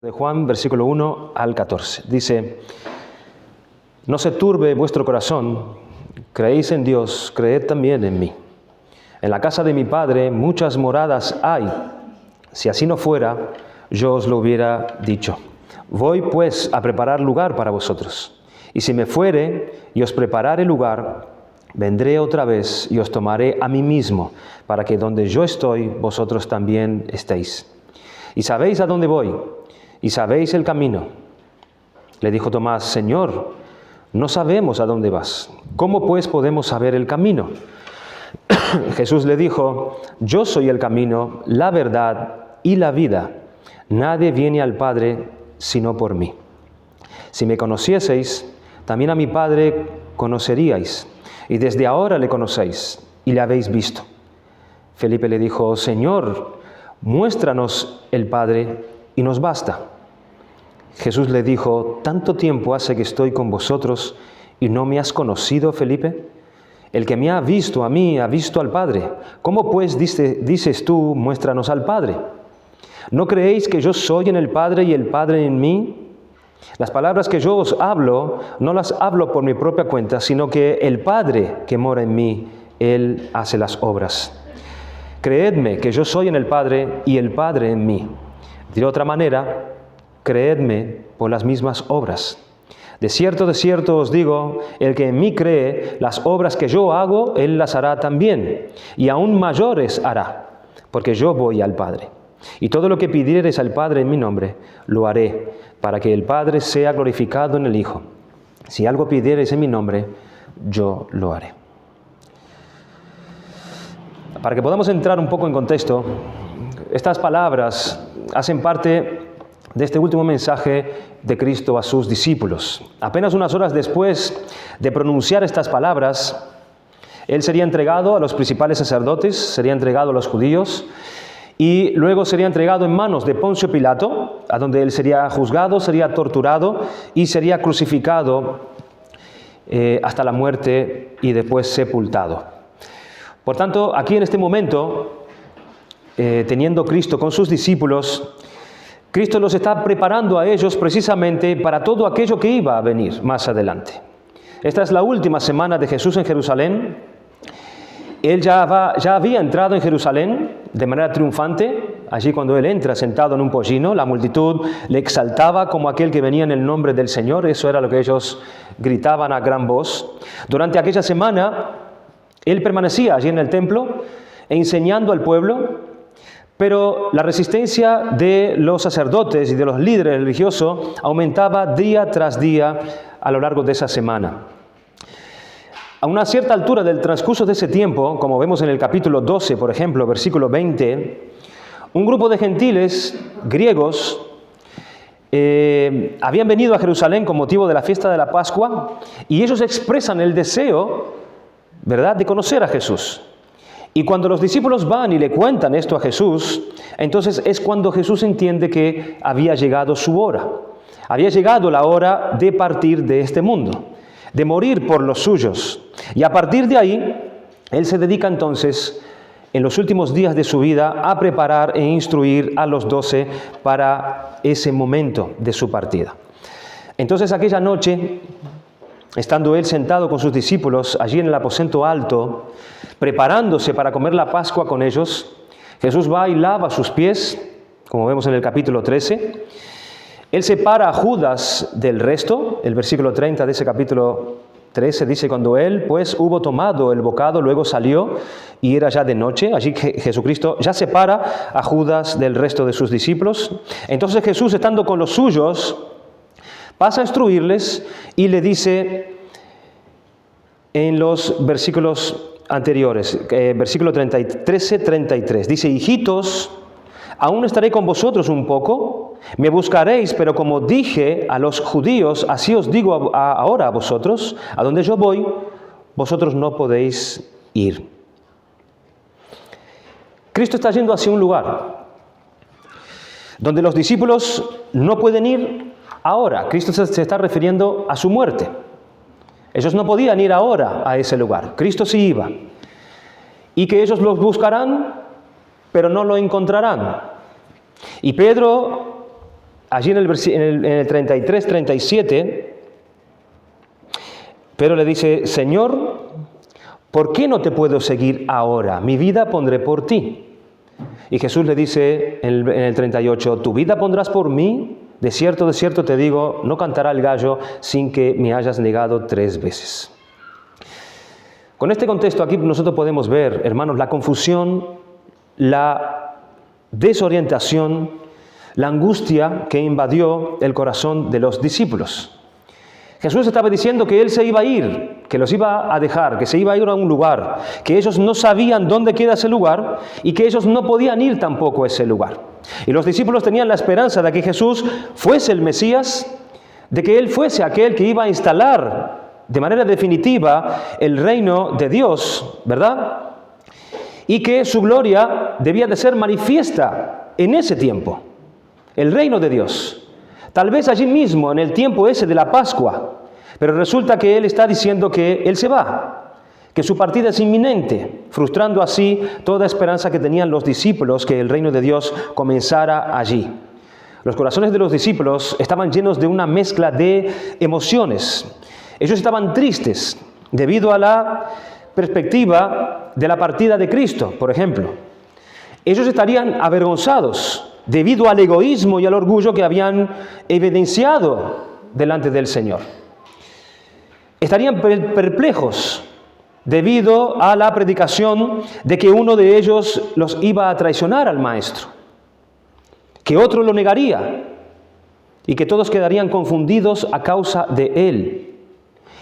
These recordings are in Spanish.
De Juan, versículo 1 al 14. Dice: No se turbe vuestro corazón, creéis en Dios, creed también en mí. En la casa de mi Padre muchas moradas hay. Si así no fuera, yo os lo hubiera dicho. Voy pues a preparar lugar para vosotros. Y si me fuere y os preparare lugar, vendré otra vez y os tomaré a mí mismo, para que donde yo estoy, vosotros también estéis. Y sabéis a dónde voy, y sabéis el camino. Le dijo Tomás: Señor, no sabemos a dónde vas. ¿Cómo pues podemos saber el camino? Jesús le dijo: Yo soy el camino, la verdad y la vida. Nadie viene al Padre sino por mí. Si me conocieseis, también a mi Padre conoceríais, y desde ahora le conocéis y le habéis visto. Felipe le dijo: Señor, muéstranos el Padre y nos basta. Jesús le dijo: ¿Tanto tiempo hace que estoy con vosotros y no me has conocido, Felipe? El que me ha visto a mí, ha visto al Padre. ¿Cómo pues dices tú, muéstranos al Padre? ¿No creéis que yo soy en el Padre y el Padre en mí? Las palabras que yo os hablo, no las hablo por mi propia cuenta, sino que el Padre que mora en mí, Él hace las obras. Creedme que yo soy en el Padre y el Padre en mí. De otra manera, creedme por las mismas obras. De cierto os digo, el que en mí cree, las obras que yo hago, él las hará también, y aún mayores hará, porque yo voy al Padre. Y todo lo que pidiereis al Padre en mi nombre, lo haré, para que el Padre sea glorificado en el Hijo. Si algo pidiereis en mi nombre, yo lo haré. Para que podamos entrar un poco en contexto, estas palabras hacen parte de este último mensaje de Cristo a sus discípulos. Apenas unas horas después de pronunciar estas palabras, Él sería entregado a los principales sacerdotes, sería entregado a los judíos, y luego sería entregado en manos de Poncio Pilato, a donde Él sería juzgado, sería torturado y sería crucificado hasta la muerte y después sepultado. Por tanto, aquí en este momento, teniendo Cristo con sus discípulos, Cristo los está preparando a ellos precisamente para todo aquello que iba a venir más adelante. Esta es la última semana de Jesús en Jerusalén. Él ya había entrado en Jerusalén de manera triunfante. Allí cuando Él entra sentado en un pollino, la multitud le exaltaba como aquel que venía en el nombre del Señor. Eso era lo que ellos gritaban a gran voz. Durante aquella semana, Él permanecía allí en el templo enseñando al pueblo. Pero la resistencia de los sacerdotes y de los líderes religiosos aumentaba día tras día a lo largo de esa semana. A una cierta altura del transcurso de ese tiempo, como vemos en el capítulo 12, por ejemplo, versículo 20, un grupo de gentiles griegos habían venido a Jerusalén con motivo de la fiesta de la Pascua y ellos expresan el deseo, ¿verdad?, de conocer a Jesús. Y cuando los discípulos van y le cuentan esto a Jesús, entonces es cuando Jesús entiende que había llegado su hora. Había llegado la hora de partir de este mundo, de morir por los suyos. Y a partir de ahí, Él se dedica entonces, en los últimos días de su vida, a preparar e instruir a los 12 para ese momento de su partida. Entonces aquella noche, estando Él sentado con sus discípulos allí en el aposento alto, preparándose para comer la Pascua con ellos, Jesús va y lava sus pies, como vemos en el capítulo 13. Él separa a Judas del resto. El versículo 30 de ese capítulo 13 dice: Cuando Él pues hubo tomado el bocado, luego salió y era ya de noche. Allí Jesucristo ya separa a Judas del resto de sus discípulos. Entonces Jesús, estando con los suyos, pasa a instruirles y le dice en los versículos anteriores, versículo 13-33, dice: Hijitos, aún estaré con vosotros un poco, me buscaréis, pero como dije a los judíos, así os digo ahora a vosotros, a donde yo voy, vosotros no podéis ir. Cristo está yendo hacia un lugar donde los discípulos no pueden ir ahora. Cristo se está refiriendo a su muerte. Ellos no podían ir ahora a ese lugar. Cristo sí iba. Y que ellos los buscarán, pero no lo encontrarán. Y Pedro allí en el 33, 37, Pedro le dice, Señor, ¿por qué no te puedo seguir ahora? Mi vida pondré por ti. Y Jesús le dice en el 38, ¿tu vida pondrás por mí? De cierto te digo, no cantará el gallo sin que me hayas negado 3 veces. Con este contexto aquí nosotros podemos ver, hermanos, la confusión, la desorientación, la angustia que invadió el corazón de los discípulos. Jesús estaba diciendo que Él se iba a ir, que los iba a dejar, que se iba a ir a un lugar, que ellos no sabían dónde queda ese lugar y que ellos no podían ir tampoco a ese lugar. Y los discípulos tenían la esperanza de que Jesús fuese el Mesías, de que Él fuese aquel que iba a instalar de manera definitiva el reino de Dios, ¿verdad? Y que su gloria debía de ser manifiesta en ese tiempo, el reino de Dios. Tal vez allí mismo, en el tiempo ese de la Pascua, pero resulta que Él está diciendo que Él se va, que su partida es inminente, frustrando así toda esperanza que tenían los discípulos que el reino de Dios comenzara allí. Los corazones de los discípulos estaban llenos de una mezcla de emociones. Ellos estaban tristes debido a la perspectiva de la partida de Cristo, por ejemplo. Ellos estarían avergonzados debido al egoísmo y al orgullo que habían evidenciado delante del Señor. Estarían perplejos debido a la predicación de que uno de ellos los iba a traicionar al Maestro, que otro lo negaría y que todos quedarían confundidos a causa de él.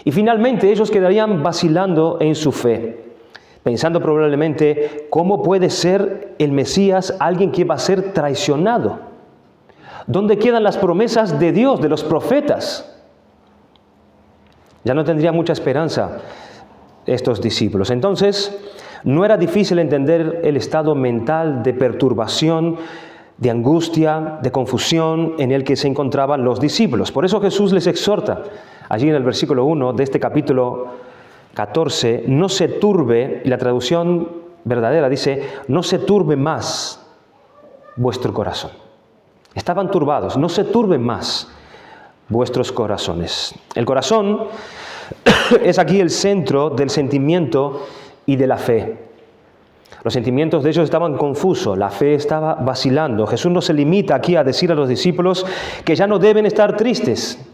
Y finalmente ellos quedarían vacilando en su fe, pensando probablemente, ¿cómo puede ser el Mesías alguien que va a ser traicionado? ¿Dónde quedan las promesas de Dios, de los profetas? Ya no tendría mucha esperanza estos discípulos. Entonces, no era difícil entender el estado mental de perturbación, de angustia, de confusión en el que se encontraban los discípulos. Por eso Jesús les exhorta, allí en el versículo 1 de este capítulo 14, no se turbe, y la traducción verdadera dice, no se turbe más vuestro corazón. Estaban turbados, no se turben más vuestros corazones. El corazón es aquí el centro del sentimiento y de la fe. Los sentimientos de ellos estaban confusos, la fe estaba vacilando. Jesús no se limita aquí a decir a los discípulos que ya no deben estar tristes,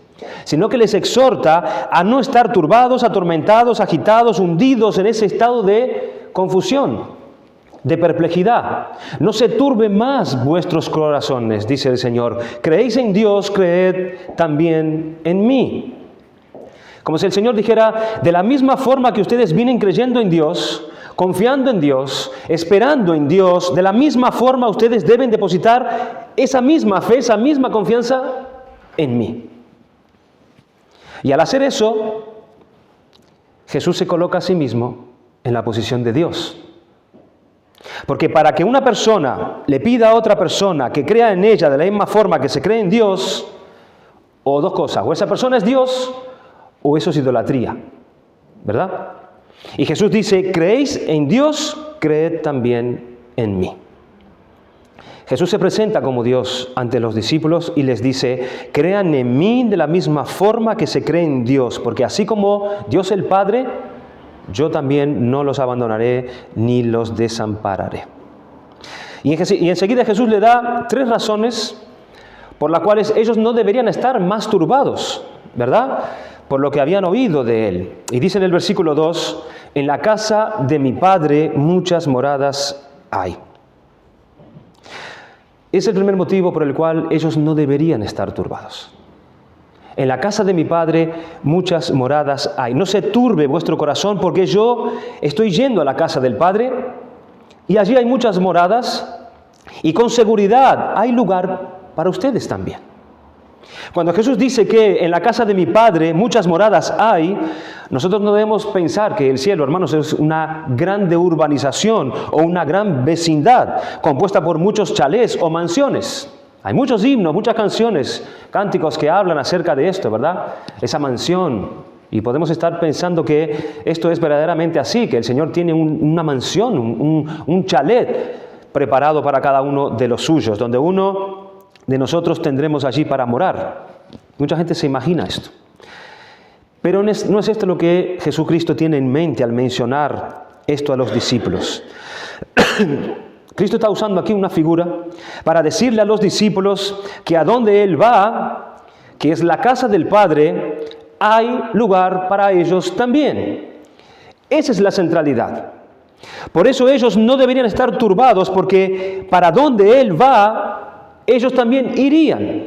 sino que les exhorta a no estar turbados, atormentados, agitados, hundidos en ese estado de confusión, de perplejidad. No se turben más vuestros corazones, dice el Señor. Creéis en Dios, creed también en mí. Como si el Señor dijera, de la misma forma que ustedes vienen creyendo en Dios, confiando en Dios, esperando en Dios, de la misma forma ustedes deben depositar esa misma fe, esa misma confianza en mí. Y al hacer eso, Jesús se coloca a sí mismo en la posición de Dios. Porque para que una persona le pida a otra persona que crea en ella de la misma forma que se cree en Dios, o dos cosas, o esa persona es Dios, o eso es idolatría, ¿verdad? Y Jesús dice, creéis en Dios, creed también en mí. Jesús se presenta como Dios ante los discípulos y les dice, crean en mí de la misma forma que se cree en Dios, porque así como Dios el Padre, yo también no los abandonaré ni los desampararé. Y enseguida Jesús le da 3 razones por las cuales ellos no deberían estar más turbados, ¿verdad? Por lo que habían oído de Él. Y dice en el versículo 2, en la casa de mi Padre muchas moradas hay. Es el primer motivo por el cual ellos no deberían estar turbados. En la casa de mi Padre muchas moradas hay. No se turbe vuestro corazón porque yo estoy yendo a la casa del Padre y allí hay muchas moradas y con seguridad hay lugar para ustedes también. Cuando Jesús dice que en la casa de mi Padre muchas moradas hay, nosotros no debemos pensar que el cielo, hermanos, es una grande urbanización o una gran vecindad compuesta por muchos chalés o mansiones. Hay muchos himnos, muchas canciones, cánticos que hablan acerca de esto, ¿verdad? Esa mansión. Y podemos estar pensando que esto es verdaderamente así, que el Señor tiene una mansión, un chalet preparado para cada uno de los suyos, donde uno de nosotros tendremos allí para morar. Mucha gente se imagina esto. Pero no es esto lo que Jesucristo tiene en mente al mencionar esto a los discípulos. Cristo está usando aquí una figura para decirle a los discípulos que a donde Él va, que es la casa del Padre, hay lugar para ellos también. Esa es la centralidad. Por eso ellos no deberían estar turbados, porque para donde Él va, ellos también irían.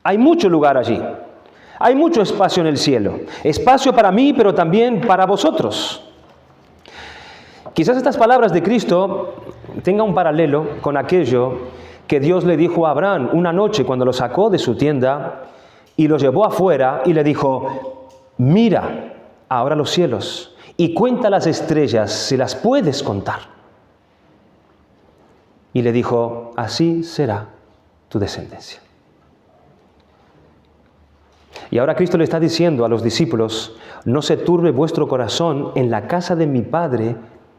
Hay mucho lugar allí. Hay mucho espacio en el cielo. Espacio para mí, pero también para vosotros. Quizás estas palabras de Cristo tengan un paralelo con aquello que Dios le dijo a Abraham una noche cuando lo sacó de su tienda y lo llevó afuera y le dijo: mira ahora los cielos y cuenta las estrellas si las puedes contar. Y le dijo: así será tu descendencia. Y ahora Cristo le está diciendo a los discípulos: no se turbe vuestro corazón, en la casa de mi Padre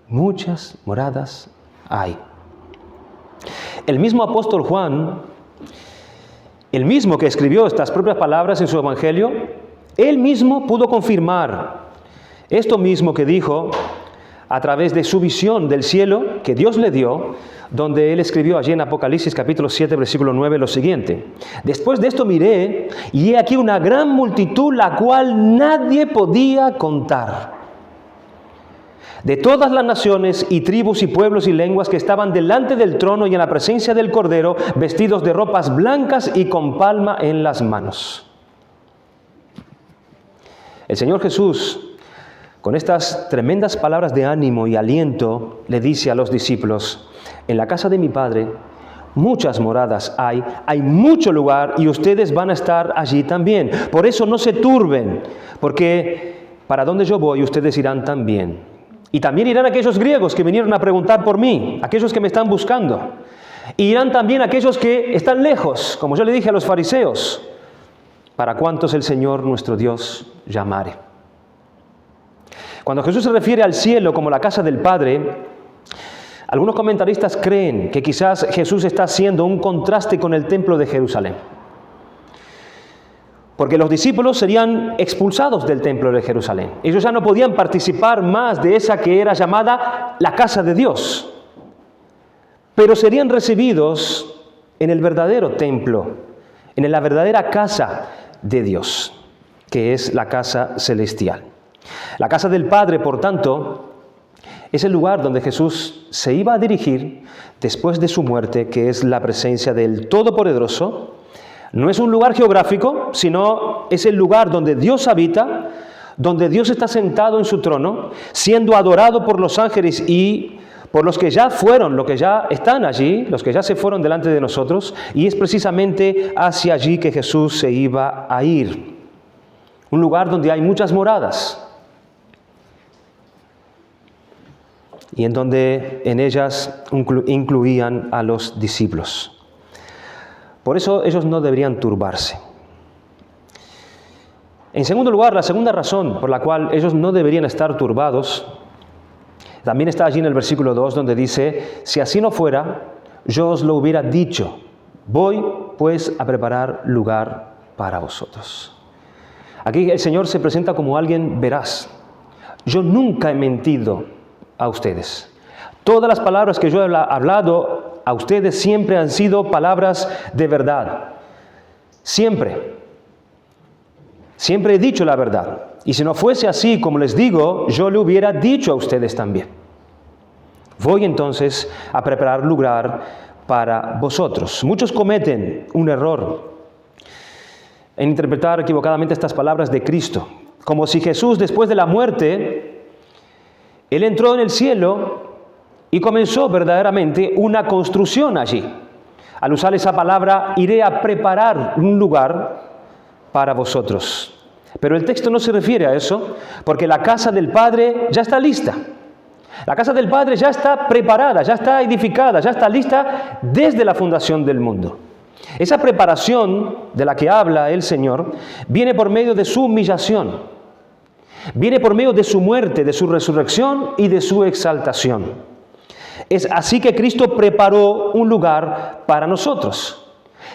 muchas moradas hay. El mismo apóstol Juan, el mismo que escribió estas propias palabras en su evangelio, él mismo pudo confirmar esto mismo que dijo a través de su visión del cielo que Dios le dio, donde él escribió allí en Apocalipsis capítulo 7, versículo 9, lo siguiente: después de esto miré, y he aquí una gran multitud, la cual nadie podía contar, de todas las naciones y tribus y pueblos y lenguas, que estaban delante del trono y en la presencia del Cordero, vestidos de ropas blancas y con palma en las manos. El Señor Jesús, con estas tremendas palabras de ánimo y aliento, le dice a los discípulos: en la casa de mi Padre muchas moradas hay mucho lugar, y ustedes van a estar allí también. Por eso no se turben, porque para donde yo voy ustedes irán también. Y también irán aquellos griegos que vinieron a preguntar por mí, aquellos que me están buscando. Y irán también aquellos que están lejos, como yo le dije a los fariseos, para cuantos el Señor nuestro Dios llamare. Cuando Jesús se refiere al cielo como la casa del Padre, algunos comentaristas creen que quizás Jesús está haciendo un contraste con el templo de Jerusalén. Porque los discípulos serían expulsados del templo de Jerusalén. Ellos ya no podían participar más de esa que era llamada la casa de Dios. Pero serían recibidos en el verdadero templo, en la verdadera casa de Dios, que es la casa celestial. La casa del Padre, por tanto, es el lugar donde Jesús se iba a dirigir después de su muerte, que es la presencia del Todopoderoso. No es un lugar geográfico, sino es el lugar donde Dios habita, donde Dios está sentado en su trono, siendo adorado por los ángeles y por los que ya fueron, los que ya están allí, los que ya se fueron delante de nosotros, y es precisamente hacia allí que Jesús se iba a ir. Un lugar donde hay muchas moradas, y en donde en ellas incluían a los discípulos. Por eso ellos no deberían turbarse. En segundo lugar, la segunda razón por la cual ellos no deberían estar turbados, también está allí en el versículo 2, donde dice: si así no fuera, yo os lo hubiera dicho, voy pues a preparar lugar para vosotros. Aquí el Señor se presenta como alguien veraz. Yo nunca he mentido a ustedes. Todas las palabras que yo he hablado a ustedes siempre han sido palabras de verdad. Siempre he dicho la verdad. Y si no fuese así, como les digo, yo le hubiera dicho a ustedes también. Voy entonces a preparar lugar para vosotros. Muchos cometen un error en interpretar equivocadamente estas palabras de Cristo, como si Jesús, después de la muerte, Él entró en el cielo y comenzó verdaderamente una construcción allí. Al usar esa palabra, iré a preparar un lugar para vosotros. Pero el texto no se refiere a eso, porque la casa del Padre ya está lista. La casa del Padre ya está preparada, ya está edificada, ya está lista desde la fundación del mundo. Esa preparación de la que habla el Señor viene por medio de su humillación, viene por medio de su muerte, de su resurrección y de su exaltación. Es así que Cristo preparó un lugar para nosotros.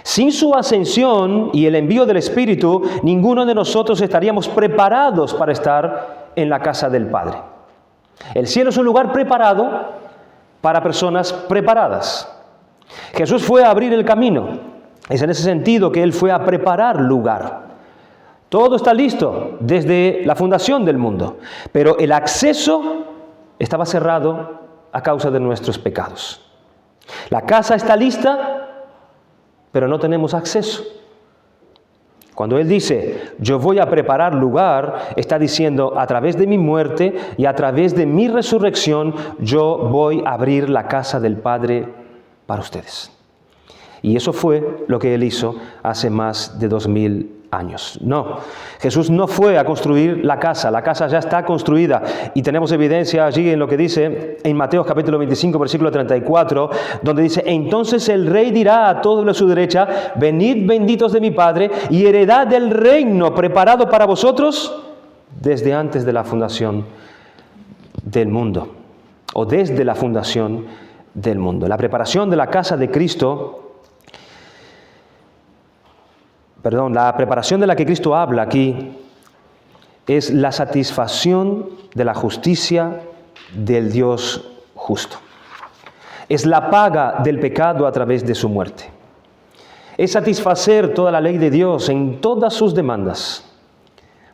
Sin su ascensión y el envío del Espíritu, ninguno de nosotros estaríamos preparados para estar en la casa del Padre. El cielo es un lugar preparado para personas preparadas. Jesús fue a abrir el camino. Es en ese sentido que Él fue a preparar lugar. Todo está listo desde la fundación del mundo, pero el acceso estaba cerrado a causa de nuestros pecados. La casa está lista, pero no tenemos acceso. Cuando Él dice, yo voy a preparar lugar, está diciendo, a través de mi muerte y a través de mi resurrección, yo voy a abrir la casa del Padre para ustedes. Y eso fue lo que Él hizo hace más de 2000 años. No, Jesús no fue a construir la casa ya está construida. Y tenemos evidencia allí en lo que dice en Mateo capítulo 25, versículo 34, donde dice, entonces el rey dirá a todos de su derecha, venid benditos de mi Padre, y heredad del reino preparado para vosotros desde antes de la fundación del mundo, o desde la fundación del mundo. La preparación de la casa de Cristo, la preparación de la que Cristo habla aquí es la satisfacción de la justicia del Dios justo. Es la paga del pecado a través de su muerte. Es satisfacer toda la ley de Dios en todas sus demandas,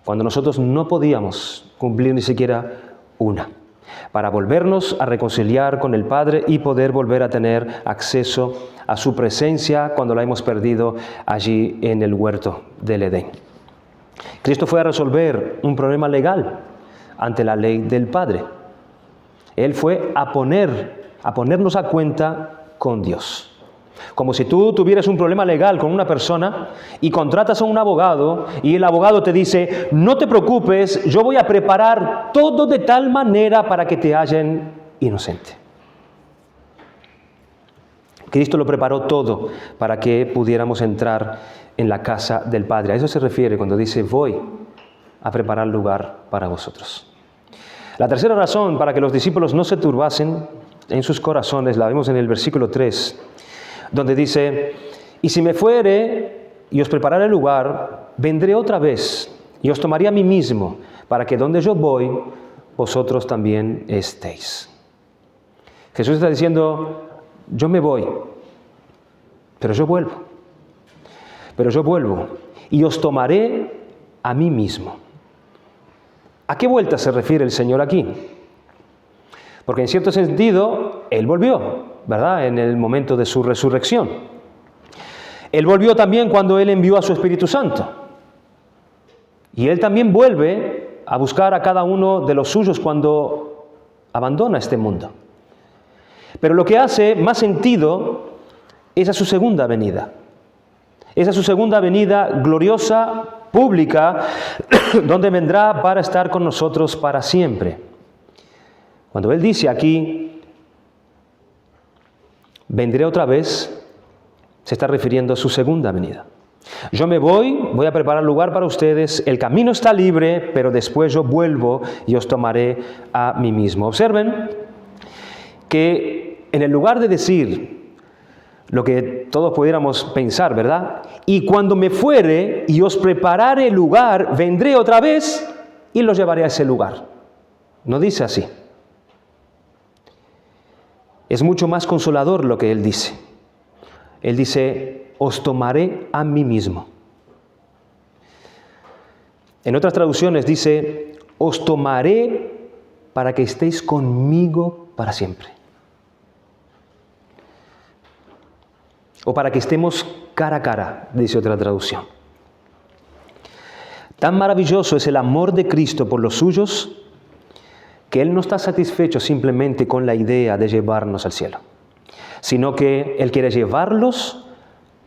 cuando nosotros no podíamos cumplir ni siquiera una, para volvernos a reconciliar con el Padre y poder volver a tener acceso a su presencia cuando la hemos perdido allí en el huerto del Edén. Cristo fue a resolver un problema legal ante la ley del Padre. Él fue a ponernos a cuenta con Dios. Como si tú tuvieras un problema legal con una persona y contratas a un abogado y el abogado te dice, no te preocupes, yo voy a preparar todo de tal manera para que te hallen inocente. Cristo lo preparó todo para que pudiéramos entrar en la casa del Padre. A eso se refiere cuando dice, voy a preparar lugar para vosotros. La tercera razón para que los discípulos no se turbasen en sus corazones la vemos en el versículo 3, donde dice, y si me fuere y os prepararé lugar, vendré otra vez y os tomaré a mí mismo, para que donde yo voy, vosotros también estéis. Jesús está diciendo, yo me voy, pero yo vuelvo y os tomaré a mí mismo. ¿A qué vuelta se refiere el Señor aquí? Porque en cierto sentido, Él volvió, ¿verdad? En el momento de su resurrección. Él volvió también cuando Él envió a su Espíritu Santo. Y Él también vuelve a buscar a cada uno de los suyos cuando abandona este mundo. Pero lo que hace más sentido es a su segunda venida. Es a su segunda venida gloriosa, pública, donde vendrá para estar con nosotros para siempre. Cuando Él dice aquí, vendré otra vez, se está refiriendo a su segunda venida. Yo me voy a preparar lugar para ustedes, el camino está libre, pero después yo vuelvo y os tomaré a mí mismo. Observen que en el lugar de decir lo que todos pudiéramos pensar, ¿verdad? Y cuando me fuere y os prepararé lugar, vendré otra vez y los llevaré a ese lugar. No dice así. Es mucho más consolador lo que Él dice. Él dice, os tomaré a mí mismo. En otras traducciones dice, os tomaré para que estéis conmigo para siempre. O para que estemos cara a cara, dice otra traducción. Tan maravilloso es el amor de Cristo por los suyos, que Él no está satisfecho simplemente con la idea de llevarnos al cielo, sino que Él quiere llevarlos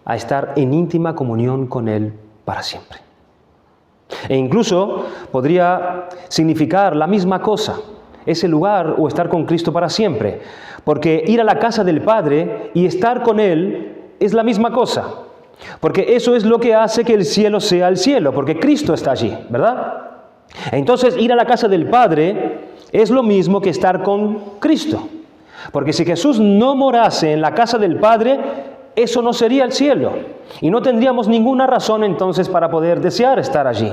a estar en íntima comunión con Él para siempre. E incluso podría significar la misma cosa, ese lugar o estar con Cristo para siempre, porque ir a la casa del Padre y estar con Él es la misma cosa, porque eso es lo que hace que el cielo sea el cielo, porque Cristo está allí, ¿verdad? Entonces ir a la casa del Padre es lo mismo que estar con Cristo. Porque si Jesús no morase en la casa del Padre, eso no sería el cielo. Y no tendríamos ninguna razón entonces para poder desear estar allí.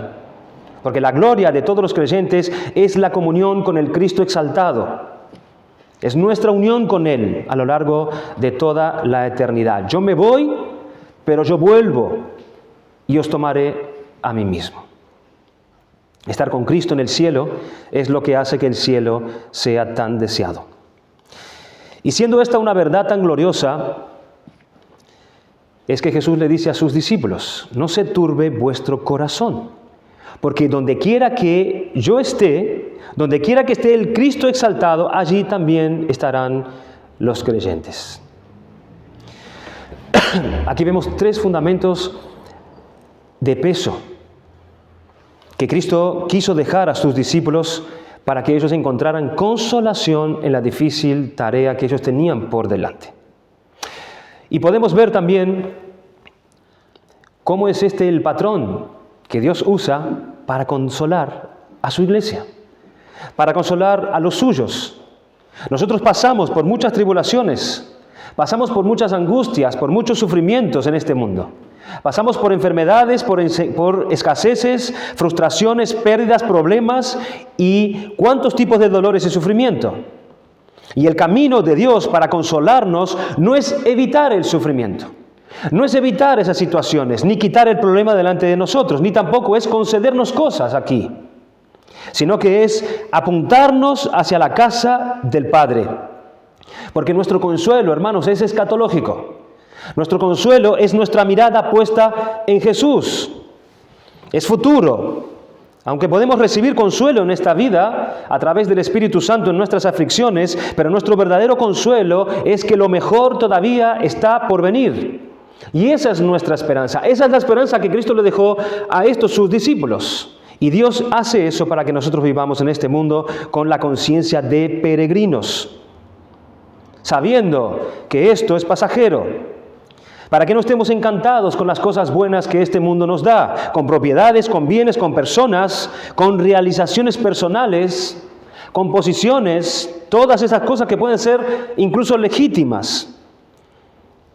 Porque la gloria de todos los creyentes es la comunión con el Cristo exaltado. Es nuestra unión con Él a lo largo de toda la eternidad. Yo me voy, pero yo vuelvo y os tomaré a mí mismo. Estar con Cristo en el cielo es lo que hace que el cielo sea tan deseado. Y siendo esta una verdad tan gloriosa, es que Jesús le dice a sus discípulos: no se turbe vuestro corazón, porque donde quiera que yo esté, donde quiera que esté el Cristo exaltado, allí también estarán los creyentes. Aquí vemos tres fundamentos de peso que Cristo quiso dejar a sus discípulos para que ellos encontraran consolación en la difícil tarea que ellos tenían por delante. Y podemos ver también cómo es el patrón que Dios usa para consolar a su iglesia, para consolar a los suyos. Nosotros pasamos por muchas tribulaciones, pasamos por muchas angustias, por muchos sufrimientos en este mundo. Pasamos por enfermedades, por escaseces, frustraciones, pérdidas, problemas y cuántos tipos de dolores y sufrimiento. Y el camino de Dios para consolarnos no es evitar el sufrimiento, no es evitar esas situaciones, ni quitar el problema delante de nosotros, ni tampoco es concedernos cosas aquí, sino que es apuntarnos hacia la casa del Padre. Porque nuestro consuelo, hermanos, es escatológico. Nuestro consuelo es nuestra mirada puesta en Jesús. Es futuro. Aunque podemos recibir consuelo en esta vida a través del Espíritu Santo en nuestras aflicciones, pero nuestro verdadero consuelo es que lo mejor todavía está por venir. Y esa es nuestra esperanza. Esa es la esperanza que Cristo le dejó a estos sus discípulos. Y Dios hace eso para que nosotros vivamos en este mundo con la conciencia de peregrinos, sabiendo que esto es pasajero. Para que no estemos encantados con las cosas buenas que este mundo nos da, con propiedades, con bienes, con personas, con realizaciones personales, con posiciones, todas esas cosas que pueden ser incluso legítimas,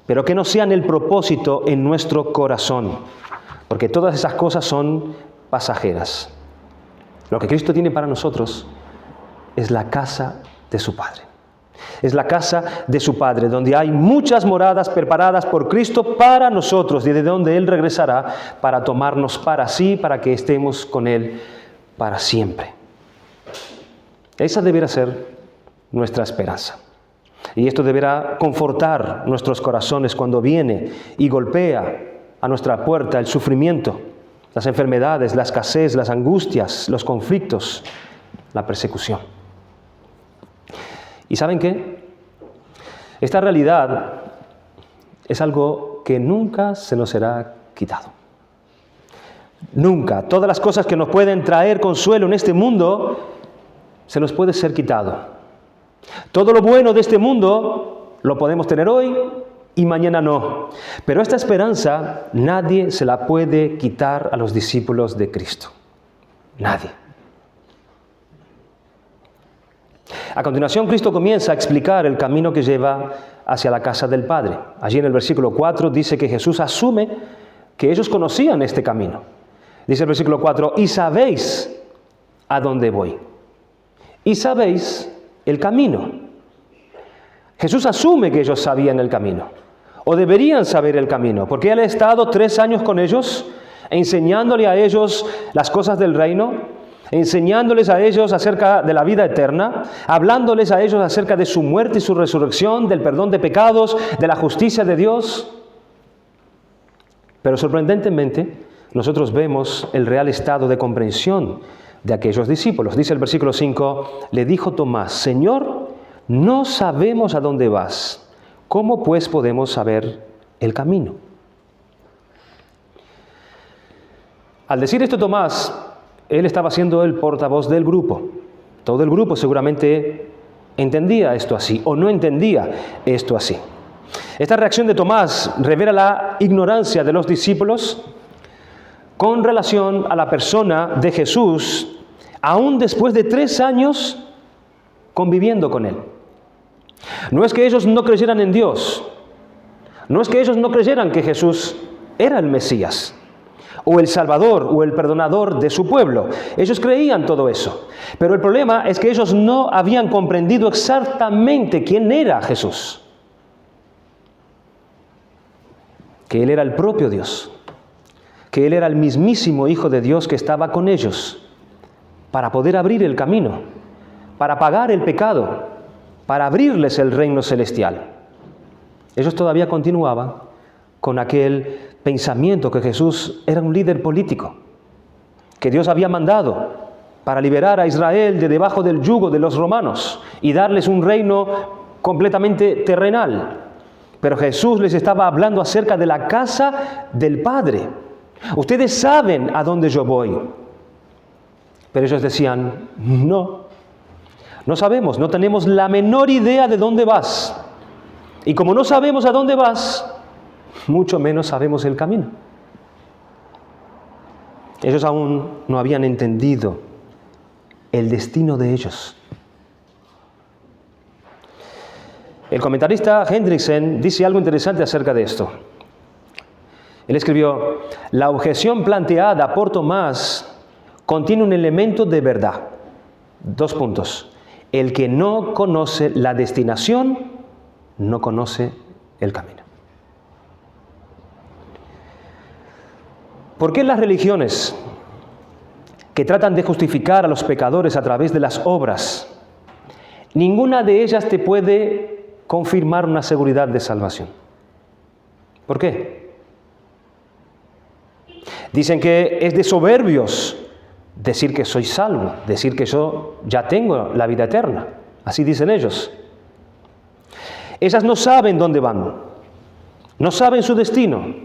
pero que no sean el propósito en nuestro corazón, porque todas esas cosas son pasajeras. Lo que Cristo tiene para nosotros es la casa de su Padre. Es la casa de su Padre, donde hay muchas moradas preparadas por Cristo para nosotros, desde donde Él regresará para tomarnos para sí, para que estemos con Él para siempre. Esa deberá ser nuestra esperanza. Y esto deberá confortar nuestros corazones cuando viene y golpea a nuestra puerta el sufrimiento, las enfermedades, la escasez, las angustias, los conflictos, la persecución. ¿Y saben qué? Esta realidad es algo que nunca se nos será quitado. Nunca. Todas las cosas que nos pueden traer consuelo en este mundo, se nos puede ser quitado. Todo lo bueno de este mundo lo podemos tener hoy y mañana no. Pero esta esperanza nadie se la puede quitar a los discípulos de Cristo. Nadie. A continuación, Cristo comienza a explicar el camino que lleva hacia la casa del Padre. Allí en el versículo 4 dice que Jesús asume que ellos conocían este camino. Dice el versículo 4, y sabéis a dónde voy. Y sabéis el camino. Jesús asume que ellos sabían el camino, o deberían saber el camino, porque Él ha estado 3 años con ellos, enseñándole a ellos las cosas del reino, enseñándoles a ellos acerca de la vida eterna, hablándoles a ellos acerca de su muerte y su resurrección, del perdón de pecados, de la justicia de Dios. Pero sorprendentemente, nosotros vemos el real estado de comprensión de aquellos discípulos. Dice el versículo 5, le dijo Tomás, Señor, no sabemos a dónde vas. ¿Cómo pues podemos saber el camino? Al decir esto Tomás, él estaba siendo el portavoz del grupo. Todo el grupo seguramente entendía esto así o no entendía esto así. Esta reacción de Tomás revela la ignorancia de los discípulos con relación a la persona de Jesús, aún después de 3 años conviviendo con Él. No es que ellos no creyeran en Dios, No es que ellos no creyeran que Jesús era el Mesías, o el Salvador, o el perdonador de su pueblo. Ellos creían todo eso. Pero el problema es que ellos no habían comprendido exactamente quién era Jesús. Que Él era el propio Dios. Que Él era el mismísimo Hijo de Dios que estaba con ellos para poder abrir el camino, para pagar el pecado, para abrirles el reino celestial. Ellos todavía continuaban con aquel pensamiento que Jesús era un líder político, que Dios había mandado para liberar a Israel de debajo del yugo de los romanos y darles un reino completamente terrenal. Pero Jesús les estaba hablando acerca de la casa del Padre. Ustedes saben a dónde yo voy. Pero ellos decían, no sabemos, no tenemos la menor idea de dónde vas. Y como no sabemos a dónde vas, mucho menos sabemos el camino. Ellos aún no habían entendido el destino de ellos. El comentarista Hendriksen dice algo interesante acerca de esto. Él escribió, la objeción planteada por Tomás contiene un elemento de verdad. 2 puntos. El que no conoce la destinación, no conoce el camino. ¿Por qué las religiones que tratan de justificar a los pecadores a través de las obras, ninguna de ellas te puede confirmar una seguridad de salvación? ¿Por qué? Dicen que es de soberbios decir que soy salvo, decir que yo ya tengo la vida eterna. Así dicen ellos. Ellas no saben dónde van, no saben su destino.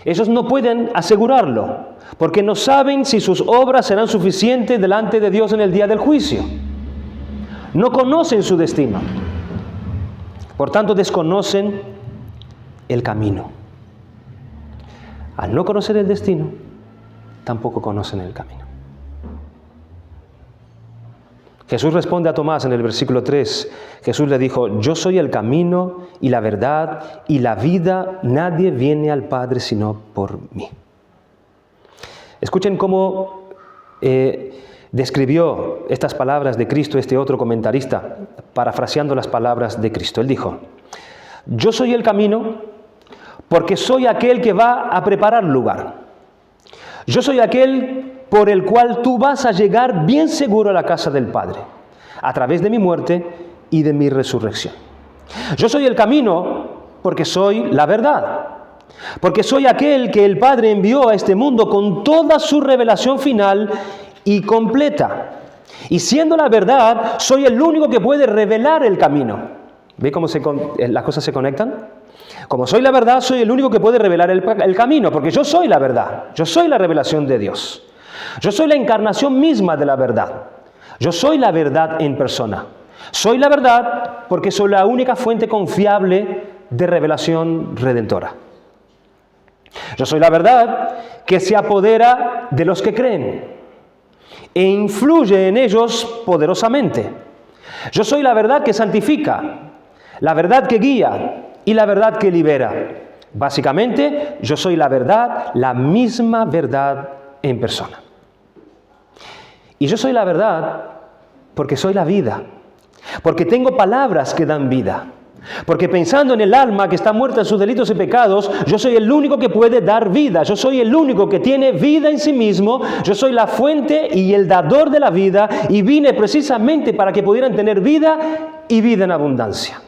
Ellos no pueden asegurarlo, porque no saben si sus obras serán suficientes delante de Dios en el día del juicio. No conocen su destino. Por tanto, desconocen el camino. Al no conocer el destino, tampoco conocen el camino. Jesús responde a Tomás en el versículo 3. Jesús le dijo, yo soy el camino y la verdad y la vida. Nadie viene al Padre sino por mí. Escuchen cómo describió estas palabras de Cristo este otro comentarista, parafraseando las palabras de Cristo. Él dijo, yo soy el camino porque soy aquel que va a preparar lugar. Yo soy aquel por el cual tú vas a llegar bien seguro a la casa del Padre, a través de mi muerte y de mi resurrección. Yo soy el camino porque soy la verdad, porque soy aquel que el Padre envió a este mundo con toda su revelación final y completa. Y siendo la verdad, soy el único que puede revelar el camino. ¿Ve cómo las cosas se conectan? Como soy la verdad, soy el único que puede revelar el camino, porque yo soy la verdad, yo soy la revelación de Dios. Yo soy la encarnación misma de la verdad. Yo soy la verdad en persona. Soy la verdad porque soy la única fuente confiable de revelación redentora. Yo soy la verdad que se apodera de los que creen e influye en ellos poderosamente. Yo soy la verdad que santifica, la verdad que guía y la verdad que libera. Básicamente, yo soy la verdad, la misma verdad en persona. Y yo soy la verdad porque soy la vida, porque tengo palabras que dan vida, porque pensando en el alma que está muerta en sus delitos y pecados, yo soy el único que puede dar vida, yo soy el único que tiene vida en sí mismo, yo soy la fuente y el dador de la vida, y vine precisamente para que pudieran tener vida y vida en abundancia.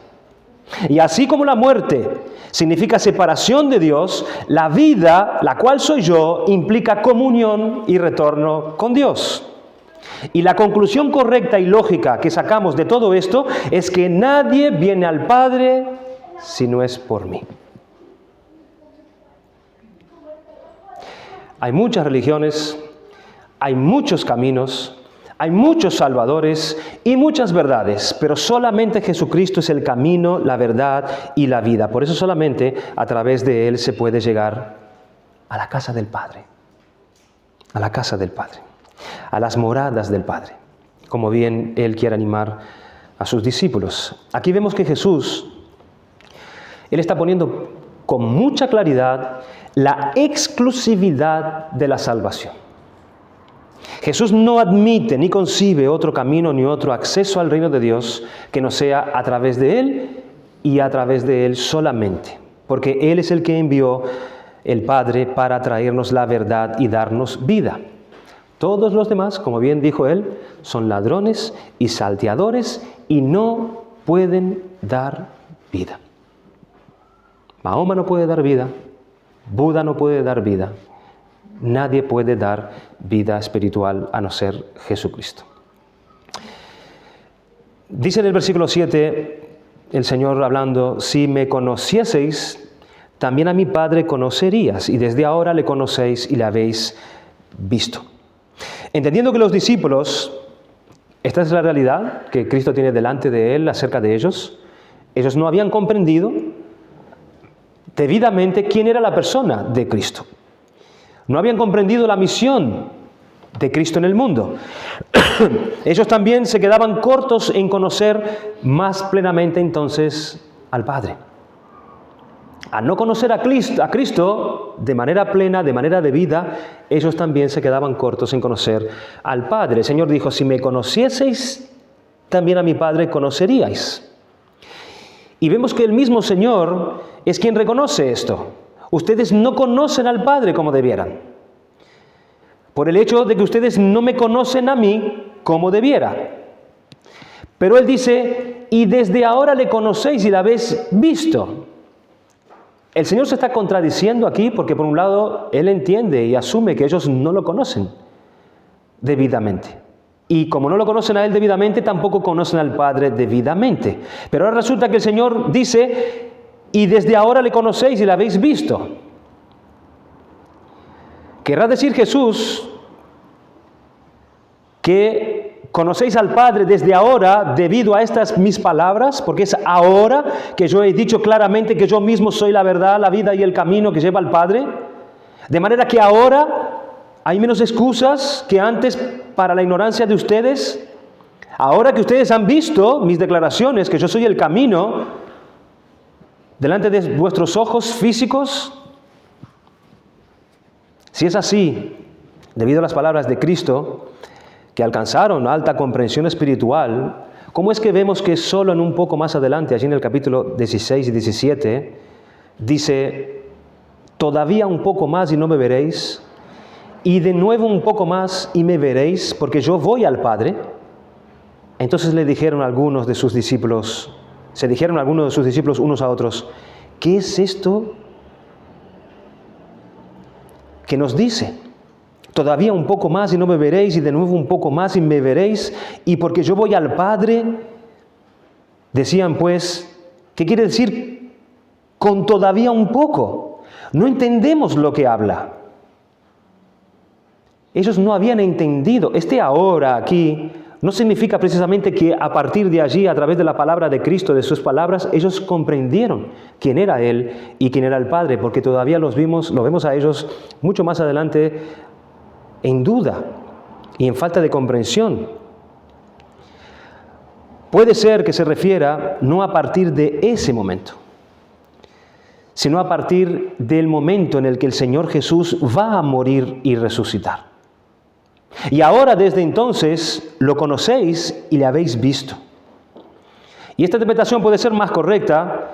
Y así como la muerte significa separación de Dios, la vida, la cual soy yo, implica comunión y retorno con Dios. Y la conclusión correcta y lógica que sacamos de todo esto es que nadie viene al Padre si no es por mí. Hay muchas religiones, hay muchos caminos, hay muchos salvadores y muchas verdades, pero solamente Jesucristo es el camino, la verdad y la vida. Por eso solamente a través de Él se puede llegar a la casa del Padre, a la casa del Padre, a las moradas del Padre, como bien Él quiere animar a sus discípulos. Aquí vemos que Jesús, Él está poniendo con mucha claridad la exclusividad de la salvación. Jesús no admite ni concibe otro camino ni otro acceso al reino de Dios que no sea a través de Él y a través de Él solamente, porque Él es el que envió el Padre para traernos la verdad y darnos vida. Todos los demás, como bien dijo Él, son ladrones y salteadores y no pueden dar vida. Mahoma no puede dar vida, Buda no puede dar vida, nadie puede dar vida espiritual a no ser Jesucristo. Dice en el versículo 7, el Señor hablando, si me conocieseis, también a mi Padre conocerías, y desde ahora le conocéis y le habéis visto. Entendiendo que los discípulos, esta es la realidad que Cristo tiene delante de él acerca de ellos no habían comprendido debidamente quién era la persona de Cristo. No habían comprendido la misión de Cristo en el mundo. Ellos también se quedaban cortos en conocer más plenamente entonces al Padre. Al no conocer a Cristo de manera plena, de manera debida, ellos también se quedaban cortos en conocer al Padre. El Señor dijo, si me conocieseis, también a mi Padre conoceríais. Y vemos que el mismo Señor es quien reconoce esto. Ustedes no conocen al Padre como debieran, por el hecho de que ustedes no me conocen a mí como debiera. Pero Él dice, y desde ahora le conocéis y la habéis visto. El Señor se está contradiciendo aquí porque por un lado Él entiende y asume que ellos no lo conocen debidamente. Y como no lo conocen a Él debidamente, tampoco conocen al Padre debidamente. Pero ahora resulta que el Señor dice, y desde ahora le conocéis y la habéis visto. Querrá decir Jesús que conocéis al Padre desde ahora debido a estas mis palabras, porque es ahora que yo he dicho claramente que yo mismo soy la verdad, la vida y el camino que lleva al Padre. De manera que ahora hay menos excusas que antes para la ignorancia de ustedes. Ahora que ustedes han visto mis declaraciones, que yo soy el camino, delante de vuestros ojos físicos. Si es así, debido a las palabras de Cristo, que alcanzaron alta comprensión espiritual, ¿cómo es que vemos que solo en un poco más adelante, allí en el capítulo 16 y 17, dice, todavía un poco más y no me veréis, y de nuevo un poco más y me veréis, porque yo voy al Padre? Entonces le dijeron algunos de sus discípulos, unos a otros, ¿qué es esto que nos dice? Todavía un poco más y no me veréis, y de nuevo un poco más y me veréis, y porque yo voy al Padre. Decían pues, ¿qué quiere decir con todavía un poco? No entendemos lo que habla. Ellos no habían entendido. Este ahora aquí no significa precisamente que a partir de allí, a través de la palabra de Cristo, de sus palabras, ellos comprendieron quién era Él y quién era el Padre, porque todavía lo vemos a ellos mucho más adelante en duda y en falta de comprensión. Puede ser que se refiera no a partir de ese momento, sino a partir del momento en el que el Señor Jesús va a morir y resucitar. Y ahora desde entonces lo conocéis y le habéis visto. Y esta interpretación puede ser más correcta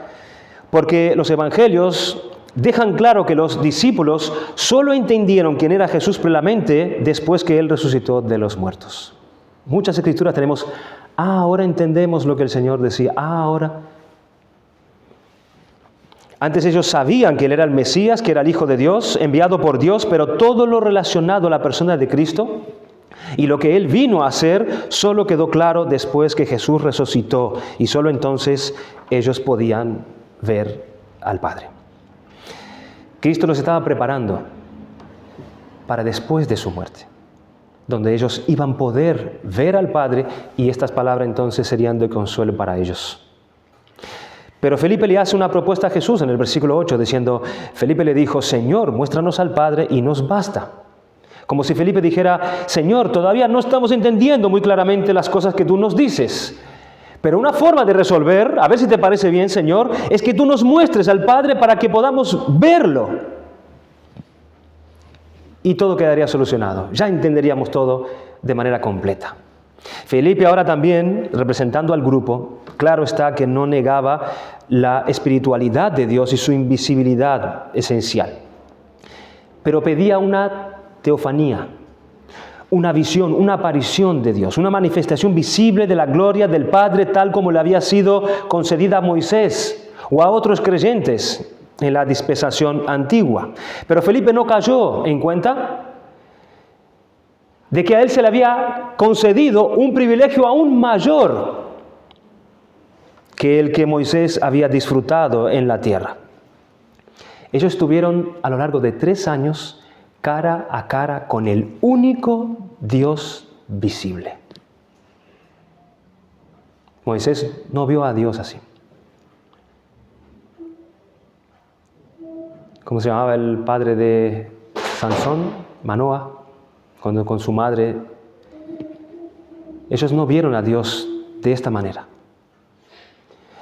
porque los evangelios dejan claro que los discípulos solo entendieron quién era Jesús plenamente después que Él resucitó de los muertos. Muchas escrituras tenemos, ahora entendemos lo que el Señor decía, ahora. Antes ellos sabían que Él era el Mesías, que era el Hijo de Dios, enviado por Dios, pero todo lo relacionado a la persona de Cristo y lo que Él vino a hacer solo quedó claro después que Jesús resucitó, y solo entonces ellos podían ver al Padre. Cristo los estaba preparando para después de su muerte, donde ellos iban a poder ver al Padre, y estas palabras entonces serían de consuelo para ellos. Pero Felipe le hace una propuesta a Jesús en el versículo 8, diciendo, Felipe le dijo, Señor, muéstranos al Padre y nos basta. Como si Felipe dijera, Señor, todavía no estamos entendiendo muy claramente las cosas que tú nos dices, Pero una forma de resolver, a ver si te parece bien, Señor, es que tú nos muestres al Padre para que podamos verlo. Y todo quedaría solucionado. Ya entenderíamos todo de manera completa. Felipe ahora también, representando al grupo, claro está que no negaba la espiritualidad de Dios y su invisibilidad esencial. Pero pedía una teofanía, una visión, una aparición de Dios, una manifestación visible de la gloria del Padre tal como le había sido concedida a Moisés o a otros creyentes en la dispensación antigua. Pero Felipe no cayó en cuenta de que a él se le había concedido un privilegio aún mayor que el que Moisés había disfrutado en la tierra. Ellos estuvieron a lo largo de 3 años cara a cara con el único Dios visible. Moisés no vio a Dios así. ¿Cómo se llamaba el padre de Sansón? Manoa. Cuando con su madre, ellos no vieron a Dios de esta manera.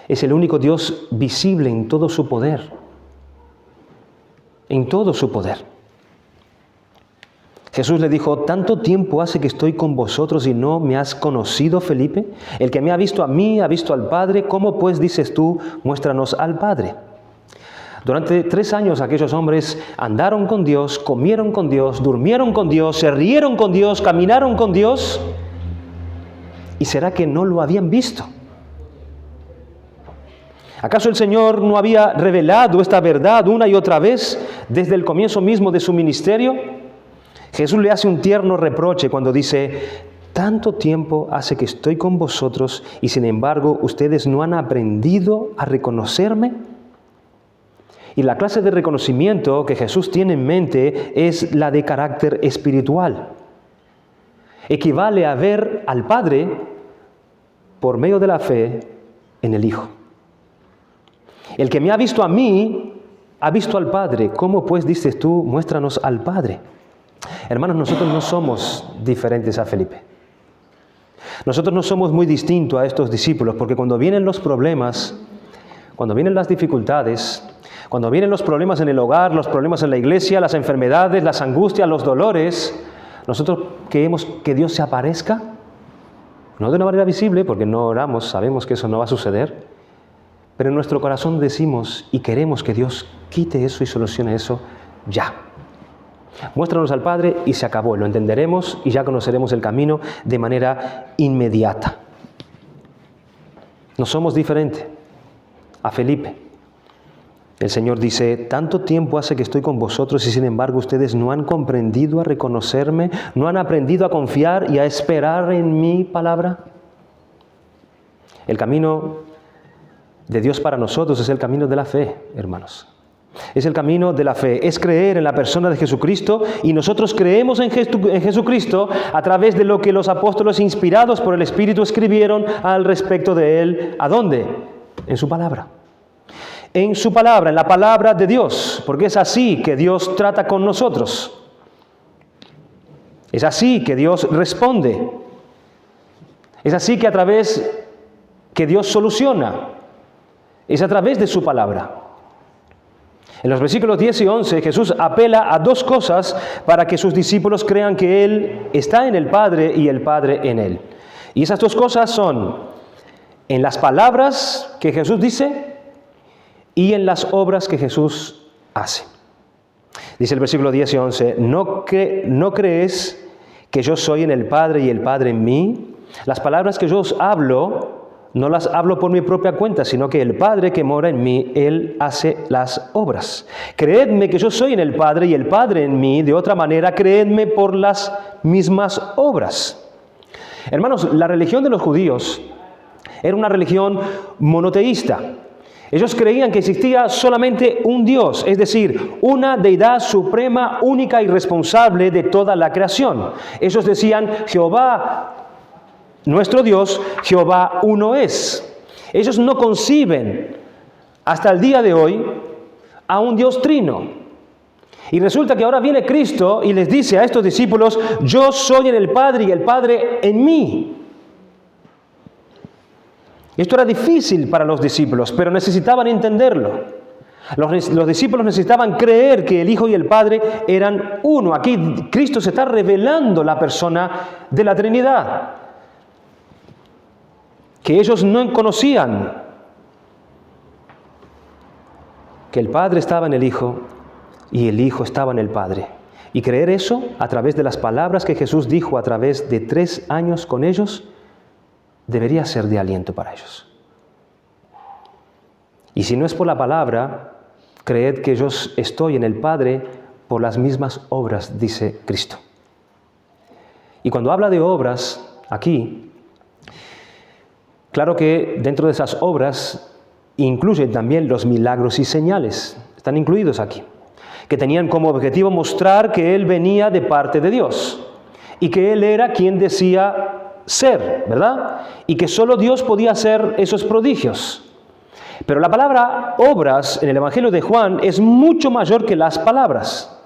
Es el único Dios visible en todo su poder. En todo su poder. Jesús le dijo, ¿tanto tiempo hace que estoy con vosotros y no me has conocido, Felipe? El que me ha visto a mí, ha visto al Padre. ¿Cómo pues dices tú, muéstranos al Padre? Durante 3 años aquellos hombres andaron con Dios, comieron con Dios, durmieron con Dios, se rieron con Dios, caminaron con Dios. ¿Y será que no lo habían visto? ¿Acaso el Señor no había revelado esta verdad una y otra vez desde el comienzo mismo de su ministerio? Jesús le hace un tierno reproche cuando dice, tanto tiempo hace que estoy con vosotros y sin embargo ustedes no han aprendido a reconocerme. Y la clase de reconocimiento que Jesús tiene en mente es la de carácter espiritual. Equivale a ver al Padre por medio de la fe en el Hijo. El que me ha visto a mí, ha visto al Padre. ¿Cómo pues dices tú, muéstranos al Padre? Hermanos, nosotros no somos diferentes a Felipe. Nosotros no somos muy distintos a estos discípulos, porque cuando vienen los problemas, cuando vienen las dificultades, cuando vienen los problemas en el hogar, los problemas en la iglesia, las enfermedades, las angustias, los dolores, nosotros queremos que Dios se aparezca, no de una manera visible, porque no oramos, sabemos que eso no va a suceder, pero en nuestro corazón decimos y queremos que Dios quite eso y solucione eso ya. Muéstranos al Padre y se acabó, lo entenderemos y ya conoceremos el camino de manera inmediata. No somos diferentes a Felipe. El Señor dice, tanto tiempo hace que estoy con vosotros y sin embargo ustedes no han comprendido a reconocerme, no han aprendido a confiar y a esperar en mi palabra. El camino de Dios para nosotros es el camino de la fe, hermanos. Es el camino de la fe, es creer en la persona de Jesucristo y nosotros creemos en Jesucristo a través de lo que los apóstoles inspirados por el Espíritu escribieron al respecto de Él. ¿A dónde? En su palabra. En su palabra, en la palabra de Dios, porque es así que Dios trata con nosotros. Es así que Dios responde. Es así que a través que Dios soluciona. Es a través de su palabra. En los versículos 10 y 11 Jesús apela a 2 cosas para que sus discípulos crean que Él está en el Padre y el Padre en Él. Y esas 2 cosas son en las palabras que Jesús dice y en las obras que Jesús hace. Dice el versículo 10 y 11, ¿no crees que yo soy en el Padre y el Padre en mí? Las palabras que yo os hablo, no las hablo por mi propia cuenta, sino que el Padre que mora en mí, Él hace las obras. Creedme que yo soy en el Padre y el Padre en mí, de otra manera, creedme por las mismas obras. Hermanos, la religión de los judíos era una religión monoteísta. Ellos creían que existía solamente un Dios, es decir, una deidad suprema, única y responsable de toda la creación. Ellos decían, Jehová, nuestro Dios, Jehová uno es. Ellos no conciben hasta el día de hoy a un Dios trino. Y resulta que ahora viene Cristo y les dice a estos discípulos, yo soy en el Padre y el Padre en mí. Esto era difícil para los discípulos, pero necesitaban entenderlo. Los discípulos necesitaban creer que el Hijo y el Padre eran uno. Aquí Cristo se está revelando la persona de la Trinidad, que ellos no conocían. Que el Padre estaba en el Hijo y el Hijo estaba en el Padre. Y creer eso a través de las palabras que Jesús dijo a través de 3 años con ellos, debería ser de aliento para ellos. Y si no es por la palabra, creed que yo estoy en el Padre por las mismas obras, dice Cristo. Y cuando habla de obras aquí, claro que dentro de esas obras incluyen también los milagros y señales. Están incluidos aquí, que tenían como objetivo mostrar que Él venía de parte de Dios y que Él era quien decía ser, ¿verdad? Y que solo Dios podía hacer esos prodigios. Pero la palabra obras en el Evangelio de Juan es mucho mayor que las palabras.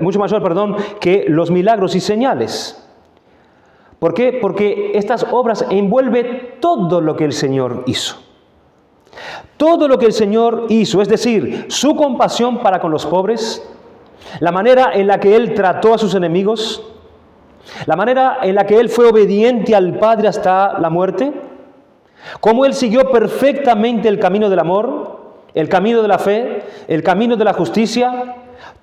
Mucho mayor, que los milagros y señales. ¿Por qué? Porque estas obras envuelven todo lo que el Señor hizo. Todo lo que el Señor hizo, es decir, su compasión para con los pobres, la manera en la que Él trató a sus enemigos, la manera en la que Él fue obediente al Padre hasta la muerte, cómo Él siguió perfectamente el camino del amor, el camino de la fe, el camino de la justicia.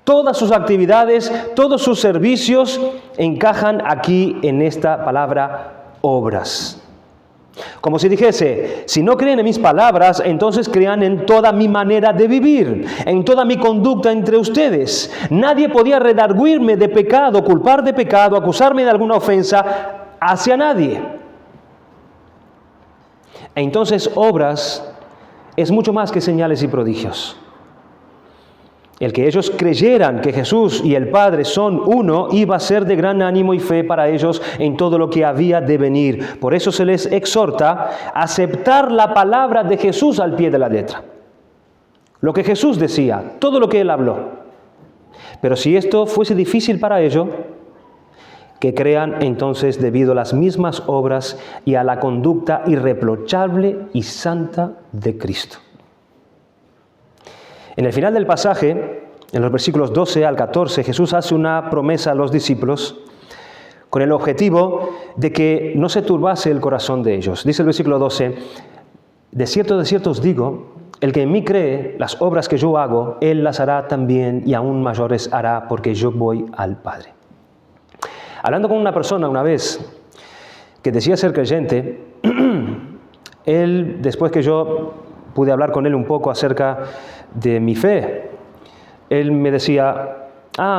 Todas sus actividades, todos sus servicios encajan aquí en esta palabra obras. Como si dijese, si no creen en mis palabras, entonces crean en toda mi manera de vivir, en toda mi conducta entre ustedes. Nadie podía redarguirme de pecado, culpar de pecado, acusarme de alguna ofensa hacia nadie. Entonces, obras es mucho más que señales y prodigios. El que ellos creyeran que Jesús y el Padre son uno iba a ser de gran ánimo y fe para ellos en todo lo que había de venir. Por eso se les exhorta a aceptar la palabra de Jesús al pie de la letra. Lo que Jesús decía, todo lo que Él habló. Pero si esto fuese difícil para ellos, que crean entonces debido a las mismas obras y a la conducta irreprochable y santa de Cristo. En el final del pasaje, en los versículos 12 al 14, Jesús hace una promesa a los discípulos con el objetivo de que no se turbase el corazón de ellos. Dice el versículo 12, de cierto os digo, el que en mí cree, las obras que yo hago, Él las hará también y aún mayores hará, porque yo voy al Padre. Hablando con una persona una vez que decía ser creyente, él, después que yo pude hablar con él un poco acerca de mi fe, él me decía,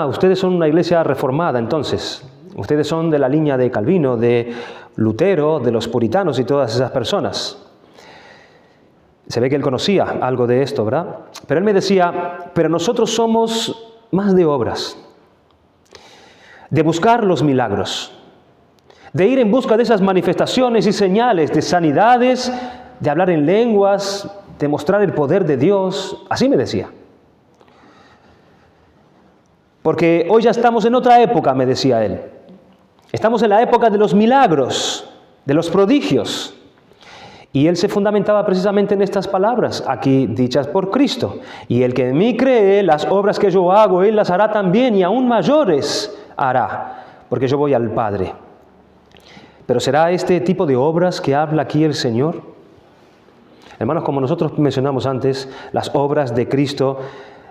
ustedes son una iglesia reformada entonces, ustedes son de la línea de Calvino, de Lutero, de los puritanos y todas esas personas. Se ve que él conocía algo de esto, ¿verdad? Pero él me decía, pero nosotros somos más de obras, de buscar los milagros, de ir en busca de esas manifestaciones y señales, de sanidades, de hablar en lenguas, de mostrar el poder de Dios. Así me decía. Porque hoy ya estamos en otra época, me decía él. Estamos en la época de los milagros, de los prodigios. Y él se fundamentaba precisamente en estas palabras, aquí dichas por Cristo. Y el que en mí cree, las obras que yo hago, Él las hará también y aún mayores hará, porque yo voy al Padre. Pero ¿será este tipo de obras que habla aquí el Señor? Hermanos, como nosotros mencionamos antes, las obras de Cristo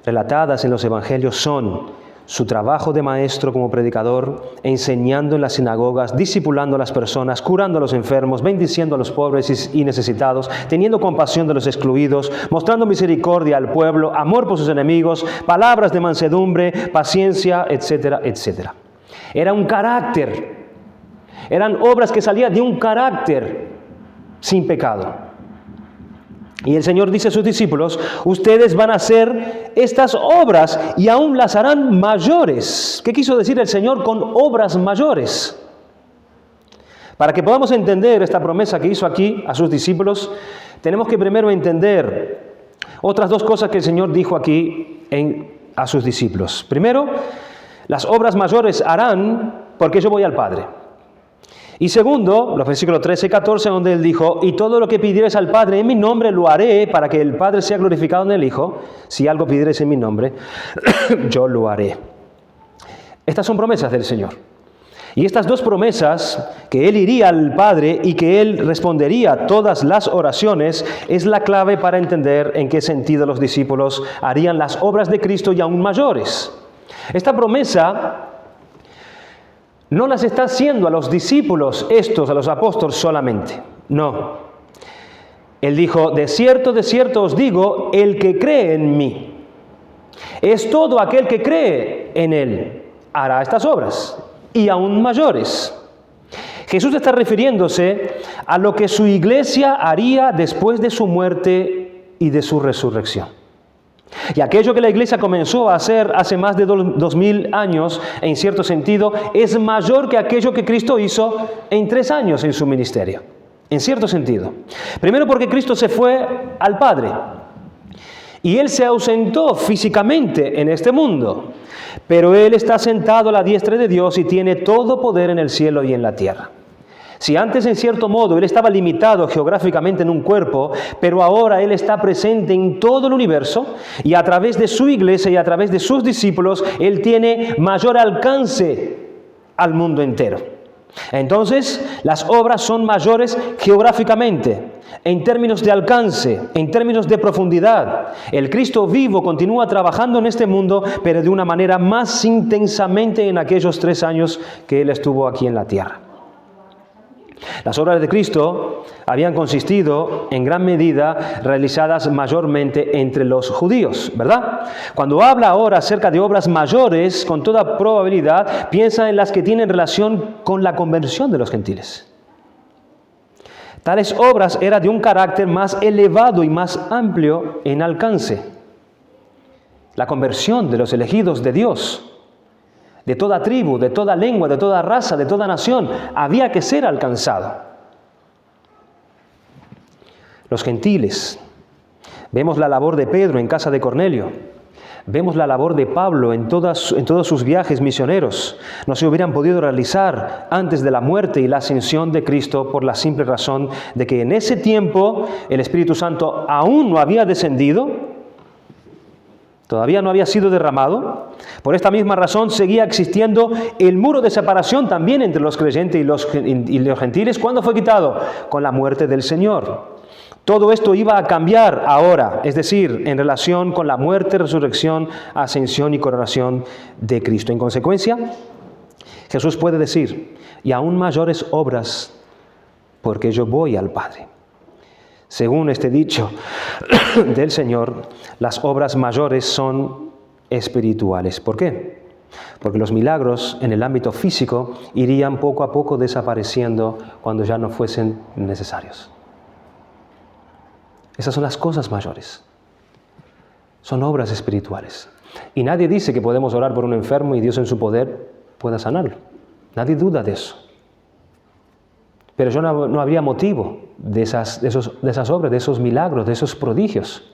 relatadas en los Evangelios son su trabajo de maestro como predicador, enseñando en las sinagogas, discipulando a las personas, curando a los enfermos, bendiciendo a los pobres y necesitados, teniendo compasión de los excluidos, mostrando misericordia al pueblo, amor por sus enemigos, palabras de mansedumbre, paciencia, etcétera, etcétera. Era un carácter, eran obras que salían de un carácter sin pecado. Y el Señor dice a sus discípulos, ustedes van a hacer estas obras y aún las harán mayores. ¿Qué quiso decir el Señor con obras mayores? Para que podamos entender esta promesa que hizo aquí a sus discípulos, tenemos que primero entender otras dos cosas que el Señor dijo aquí a sus discípulos. Primero, las obras mayores harán porque yo voy al Padre. Y segundo, los versículos 13 y 14, donde Él dijo, y todo lo que pidieres al Padre en mi nombre lo haré para que el Padre sea glorificado en el Hijo. Si algo pidieres en mi nombre, yo lo haré. Estas son promesas del Señor. Y estas dos promesas, que Él iría al Padre y que Él respondería a todas las oraciones, es la clave para entender en qué sentido los discípulos harían las obras de Cristo y aún mayores. Esta promesa no las está haciendo a los discípulos a los apóstoles solamente. No. Él dijo, de cierto os digo, el que cree en mí. Es todo aquel que cree en Él hará estas obras, y aún mayores. Jesús está refiriéndose a lo que su iglesia haría después de su muerte y de su resurrección. Y aquello que la iglesia comenzó a hacer hace más de 2000 años, en cierto sentido, es mayor que aquello que Cristo hizo en 3 años en su ministerio. En cierto sentido. Primero porque Cristo se fue al Padre. Y Él se ausentó físicamente en este mundo. Pero Él está sentado a la diestra de Dios y tiene todo poder en el cielo y en la tierra. Si antes, en cierto modo, Él estaba limitado geográficamente en un cuerpo, pero ahora Él está presente en todo el universo y a través de su iglesia y a través de sus discípulos, Él tiene mayor alcance al mundo entero. Entonces, las obras son mayores geográficamente, en términos de alcance, en términos de profundidad. El Cristo vivo continúa trabajando en este mundo, pero de una manera más intensamente en aquellos 3 años que Él estuvo aquí en la tierra. Las obras de Cristo habían consistido en gran medida realizadas mayormente entre los judíos, ¿verdad? Cuando habla ahora acerca de obras mayores, con toda probabilidad, piensa en las que tienen relación con la conversión de los gentiles. Tales obras eran de un carácter más elevado y más amplio en alcance. La conversión de los elegidos de Dios, de toda tribu, de toda lengua, de toda raza, de toda nación, había que ser alcanzado. Los gentiles. Vemos la labor de Pedro en casa de Cornelio. Vemos la labor de Pablo en todos sus viajes misioneros. No se hubieran podido realizar antes de la muerte y la ascensión de Cristo por la simple razón de que en ese tiempo el Espíritu Santo aún no había descendido. Todavía no había sido derramado. Por esta misma razón seguía existiendo el muro de separación también entre los creyentes y los gentiles. ¿Cuándo fue quitado? Con la muerte del Señor. Todo esto iba a cambiar ahora, es decir, en relación con la muerte, resurrección, ascensión y coronación de Cristo. En consecuencia, Jesús puede decir, y aún mayores obras, porque yo voy al Padre. Según este dicho del Señor, las obras mayores son espirituales. ¿Por qué? Porque los milagros en el ámbito físico irían poco a poco desapareciendo cuando ya no fuesen necesarios. Esas son las cosas mayores. Son obras espirituales. Y nadie dice que podemos orar por un enfermo y Dios en su poder pueda sanarlo. Nadie duda de eso. Pero ya no habría motivo de esas obras, de esos milagros, de esos prodigios.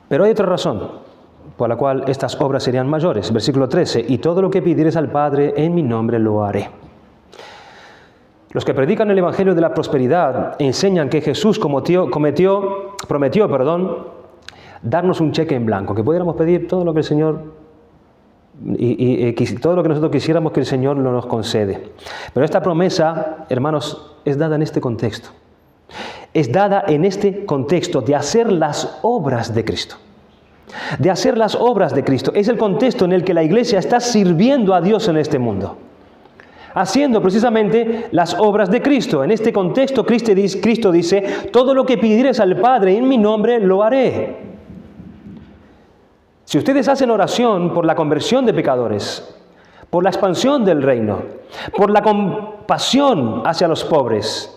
Pero hay otra razón por la cual estas obras serían mayores. Versículo 13, y todo lo que pidieres al Padre en mi nombre lo haré. Los que predican el Evangelio de la prosperidad enseñan que Jesús prometió darnos un cheque en blanco, que pudiéramos pedir todo lo que el Señor y todo lo que nosotros quisiéramos que el Señor nos concede. Pero esta promesa, hermanos, es dada en este contexto. Es dada en este contexto de hacer las obras de Cristo. De hacer las obras de Cristo. Es el contexto en el que la iglesia está sirviendo a Dios en este mundo. Haciendo precisamente las obras de Cristo. En este contexto Cristo dice, todo lo que pidieres al Padre en mi nombre lo haré. Si ustedes hacen oración por la conversión de pecadores, por la expansión del reino, por la compasión hacia los pobres,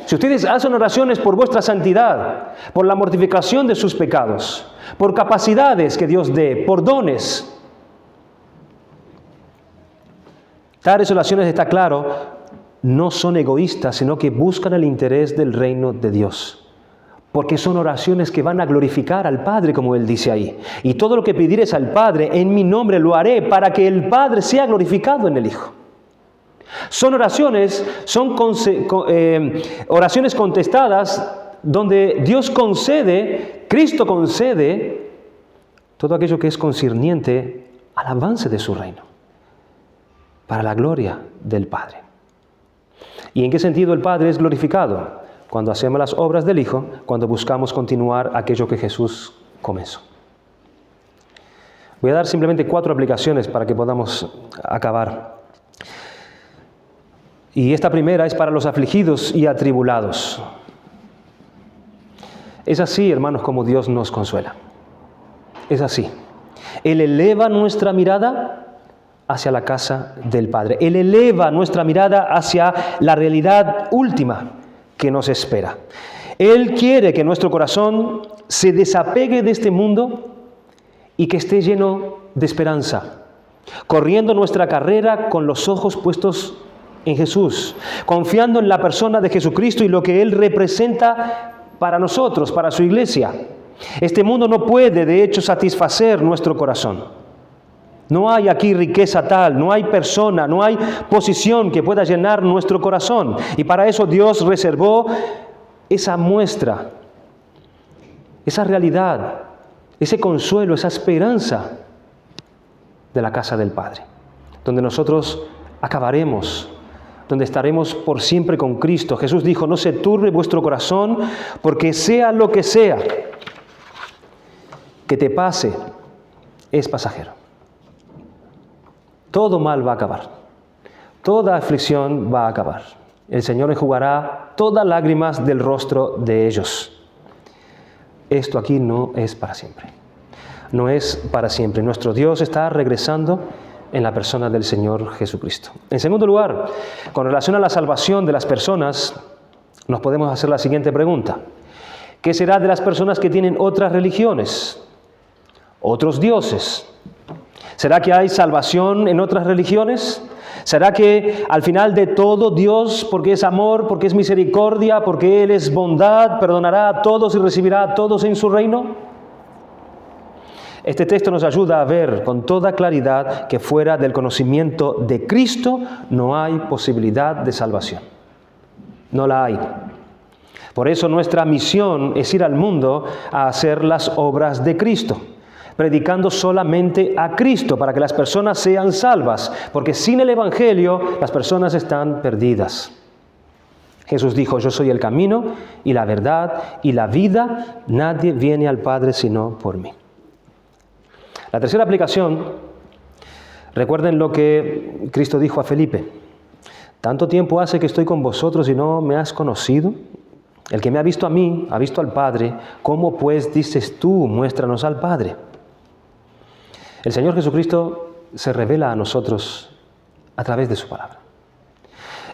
si ustedes hacen oraciones por vuestra santidad, por la mortificación de sus pecados, por capacidades que Dios dé, por dones, tales oraciones, está claro, no son egoístas, sino que buscan el interés del reino de Dios. porque son oraciones que van a glorificar al Padre, como Él dice ahí. Y todo lo que pidieres al Padre, en mi nombre lo haré, para que el Padre sea glorificado en el Hijo. Son oraciones, oraciones contestadas, donde Dios concede, Cristo concede, todo aquello que es concerniente al avance de su reino, para la gloria del Padre. ¿Y en qué sentido el Padre es glorificado? Cuando hacemos las obras del Hijo, cuando buscamos continuar aquello que Jesús comenzó. Voy a dar simplemente 4 aplicaciones para que podamos acabar. Y esta primera es para los afligidos y atribulados. Es así, hermanos, como Dios nos consuela. Es así. Él eleva nuestra mirada hacia la casa del Padre. Él eleva nuestra mirada hacia la realidad última que nos espera. Él quiere que nuestro corazón se desapegue de este mundo y que esté lleno de esperanza, corriendo nuestra carrera con los ojos puestos en Jesús, confiando en la persona de Jesucristo y lo que Él representa para nosotros, para su iglesia. Este mundo no puede, de hecho, satisfacer nuestro corazón. No hay aquí riqueza tal, no hay persona, no hay posición que pueda llenar nuestro corazón. Y para eso Dios reservó esa muestra, esa realidad, ese consuelo, esa esperanza de la casa del Padre, donde nosotros acabaremos, donde estaremos por siempre con Cristo. Jesús dijo: no se turbe vuestro corazón, porque sea lo que sea que te pase, es pasajero. Todo mal va a acabar, toda aflicción va a acabar. El Señor enjugará todas lágrimas del rostro de ellos. Esto aquí no es para siempre. No es para siempre. Nuestro Dios está regresando en la persona del Señor Jesucristo. En segundo lugar, con relación a la salvación de las personas, nos podemos hacer la siguiente pregunta: ¿qué será de las personas que tienen otras religiones, otros dioses? ¿Será que hay salvación en otras religiones? ¿Será que al final de todo Dios, porque es amor, porque es misericordia, porque Él es bondad, perdonará a todos y recibirá a todos en su reino? Este texto nos ayuda a ver con toda claridad que fuera del conocimiento de Cristo no hay posibilidad de salvación. No la hay. Por eso nuestra misión es ir al mundo a hacer las obras de Cristo, predicando solamente a Cristo para que las personas sean salvas, porque sin el Evangelio las personas están perdidas. Jesús dijo: yo soy el camino y la verdad y la vida, nadie viene al Padre sino por mí. La tercera aplicación, recuerden lo que Cristo dijo a Felipe: tanto tiempo hace que estoy con vosotros y no me has conocido. El que me ha visto a mí, ha visto al Padre. ¿Cómo pues dices tú, muéstranos al Padre? El Señor Jesucristo se revela a nosotros a través de su palabra.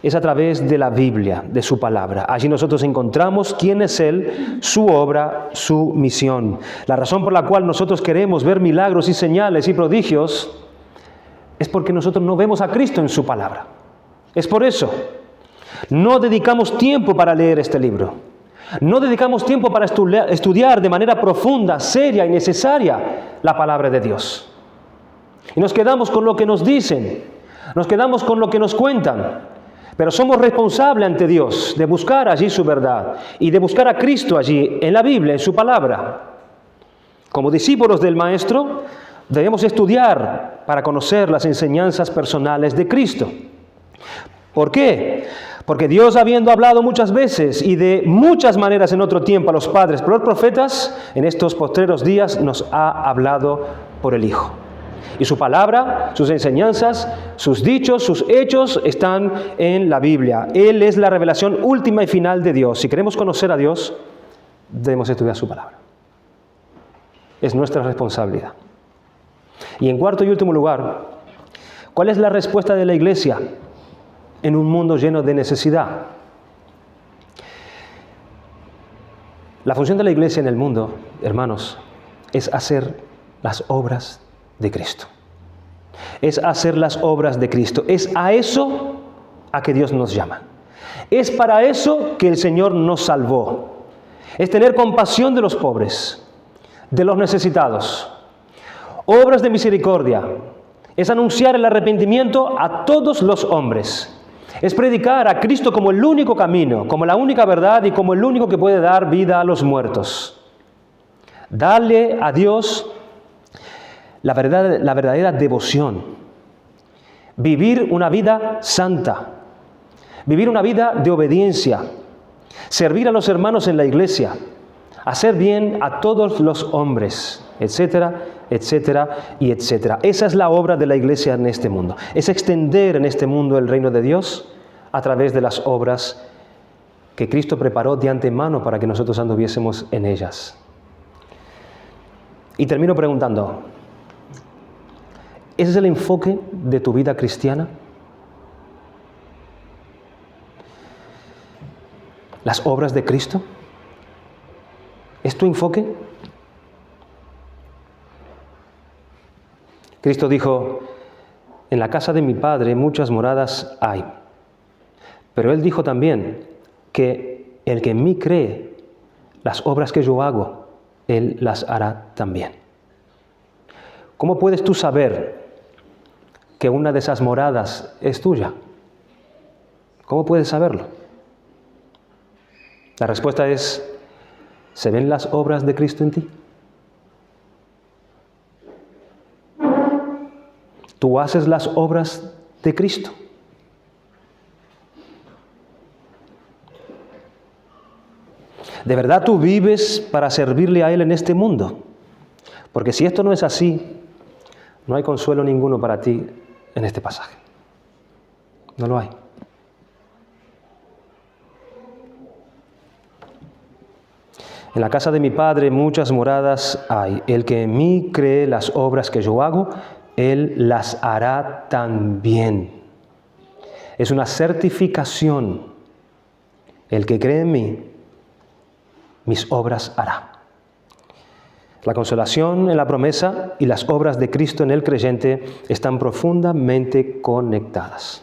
Es a través de la Biblia, de su palabra. Allí nosotros encontramos quién es Él, su obra, su misión. La razón por la cual nosotros queremos ver milagros y señales y prodigios es porque nosotros no vemos a Cristo en su palabra. Es por eso. No dedicamos tiempo para leer este libro. No dedicamos tiempo para estudiar de manera profunda, seria y necesaria la palabra de Dios. Y nos quedamos con lo que nos dicen, nos quedamos con lo que nos cuentan, pero somos responsables ante Dios de buscar allí su verdad y de buscar a Cristo allí, en la Biblia, en su palabra. Como discípulos del Maestro, debemos estudiar para conocer las enseñanzas personales de Cristo. ¿Por qué? Porque Dios, habiendo hablado muchas veces y de muchas maneras en otro tiempo a los padres por los profetas, en estos postreros días nos ha hablado por el Hijo. Y su palabra, sus enseñanzas, sus dichos, sus hechos están en la Biblia. Él es la revelación última y final de Dios. Si queremos conocer a Dios, debemos estudiar su palabra. Es nuestra responsabilidad. Y en cuarto y último lugar, ¿cuál es la respuesta de la iglesia en un mundo lleno de necesidad? La función de la iglesia en el mundo, hermanos, es hacer las obras de Cristo. Es hacer las obras de Cristo. Es a eso a que Dios nos llama. Es para eso que el Señor nos salvó. es tener compasión de los pobres, de los necesitados. Obras de misericordia es anunciar el arrepentimiento a todos los hombres. Es predicar a Cristo como el único camino, como la única verdad y como el único que puede dar vida a los muertos. Darle a Dios la verdadera devoción. Vivir una vida santa. Vivir una vida de obediencia. Servir a los hermanos en la iglesia. Hacer bien a todos los hombres, etcétera, etcétera y etcétera. Esa es la obra de la iglesia en este mundo. Es extender en este mundo el reino de Dios a través de las obras que Cristo preparó de antemano para que nosotros anduviésemos en ellas. Y termino preguntando, ¿ese es el enfoque de tu vida cristiana? ¿Las obras de Cristo? ¿Es tu enfoque? Cristo dijo, en la casa de mi Padre muchas moradas hay. Pero Él dijo también que el que en mí cree, las obras que yo hago, Él las hará también. ¿Cómo puedes tú saber que una de esas moradas es tuya? ¿Cómo puedes saberlo? La respuesta es, ¿se ven las obras de Cristo en ti? ¿Tú haces las obras de Cristo? ¿De verdad tú vives para servirle a Él en este mundo? Porque si esto no es así, no hay consuelo ninguno para ti en este pasaje. No lo hay. En la casa de mi Padre muchas moradas hay. El que en mí cree las obras que yo hago, Él las hará también. Es una certificación. El que cree en mí, mis obras hará. La consolación en la promesa y las obras de Cristo en el creyente están profundamente conectadas.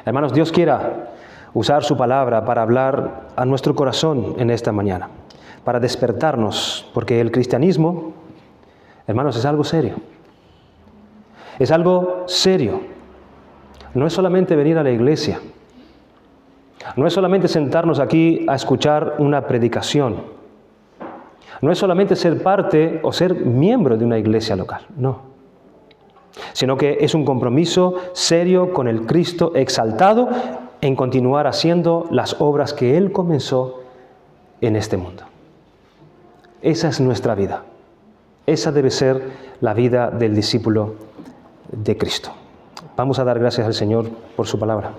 Hermanos, Dios quiera usar su palabra para hablar a nuestro corazón en esta mañana, para despertarnos, porque el cristianismo, hermanos, es algo serio. Es algo serio. No es solamente venir a la iglesia. No es solamente sentarnos aquí a escuchar una predicación. No es solamente ser parte o ser miembro de una iglesia local, no. Sino que es un compromiso serio con el Cristo exaltado en continuar haciendo las obras que Él comenzó en este mundo. Esa es nuestra vida. Esa debe ser la vida del discípulo de Cristo. Vamos a dar gracias al Señor por su palabra.